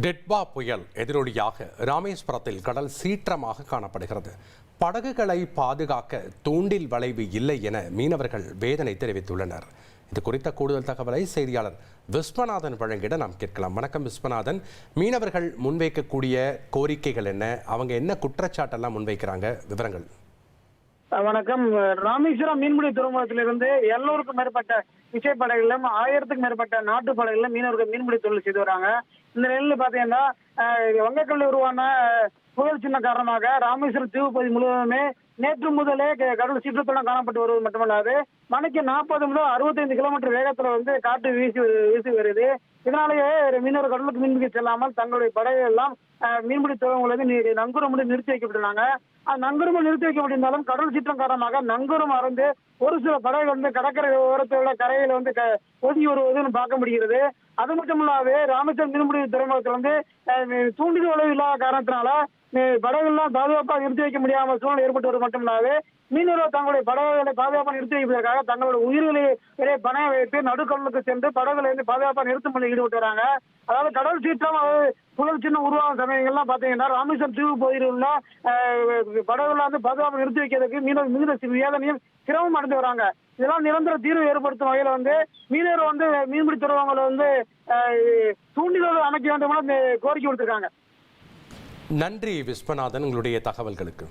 டெட்பா புயல் எதிரொலியாக ராமேஸ்வரத்தில் கடல் சீற்றமாக காணப்படுகிறது. படகுகளை பாதுகாக்க தூண்டில் வளைவு இல்லை என மீனவர்கள் வேதனை தெரிவித்துள்ளனர். இது குறித்த கூடுதல் தகவலை செய்தியாளர் விஸ்வநாதன் வழங்கிட நாம் கேட்கலாம். வணக்கம் விஸ்வநாதன், மீனவர்கள் முன்வைக்கக்கூடிய கோரிக்கைகள் என்ன, அவங்க என்ன குற்றச்சாட்டெல்லாம் முன்வைக்கிறாங்க, விவரங்கள்? வணக்கம். ராமேஸ்வரம் மீன்பிடி துறைமுகத்திலிருந்து 700க்கும் மேற்பட்ட விசைப்படகுகளும் 1000க்கும் மேற்பட்ட நாட்டு படகுகளும் மீனவர்கள் மீன்பிடி தொழில் செய்து வராங்க. இந்த நிலையில் பாத்தீங்கன்னா வங்கக்கடலில் உருவான புயல் சின்ன காரணமாக ராமேஸ்வரம் தீவு பகுதி முழுவதுமே நேற்று முதலே கடல் சீற்றத்துடன் காணப்பட்டு வருவது மட்டுமல்லாது மணிக்கு 40 முதல் 65 கிலோமீட்டர் வேகத்துல காற்று வீசி வருது. இதனாலேயே மீனவர் கடலுக்கு மீன்பிடிக்க செல்லாமல் தங்களுடைய படகுகள் எல்லாம் மீன்பிடி துறைமுகங்கள் நங்கூரம் நிறுத்தி வைக்கப்பட்டுள்ளாங்க. நங்கூரம் நிறுத்தி வைக்கப்பட்டிருந்தாலும் கடல் சீற்றம் காரணமாக நங்கூரம் அறந்து ஒரு சில படகுகள் கடற்கரை ஓரத்தில் கரையில் ஒதுங்கி வருவதுன்னு பார்க்க முடிகிறது. அது மட்டும் இல்லாது ராமேஸ்வரம் மீன்பிடி துறைமுகத்தில் தூண்டில் வளைவு இல்லாத காரணத்தினால படகுகள்லாம் பாதுகாப்பாக நிறுத்தி வைக்க முடியாமல் சூழ்நிலை ஏற்பட்டு வருவது மட்டும் இல்லாது மீனவர்கள் தங்களுடைய படகுகளை பாதுகாப்பாக நிறுத்தி வைப்பதற்காக தங்களுடைய உயிர்களை பணைய வைத்து நடுக்கடலுக்கு சென்று படகுகளை பாதுகாப்பாக நிறுத்தும் பணியில் ஈடுபட்டு வராங்க. அதாவது கடல் சீற்றம் புயல் சின்னம் உருவாகும் சமயங்கள்லாம் பாத்தீங்கன்னா ராமேஸ்வரம் தீவு பகுதியில் உள்ள படகுகளை பாதுகாப்பு நிறுத்தி வைக்கிறதுக்கு மீனவர் வேதனையும் சிரமம் அடைந்து வராங்க. இதெல்லாம் நிரந்தர தீர்வு ஏற்படுத்தும் வகையில மீனவர் மீன்பிடி துறைமுகங்களை தூண்டிலோடு அமைக்க வேண்டும் என கோரிக்கை விடுத்திருக்காங்க. நன்றி விஸ்வநாதன், உங்களுடைய தகவல்களுக்கு.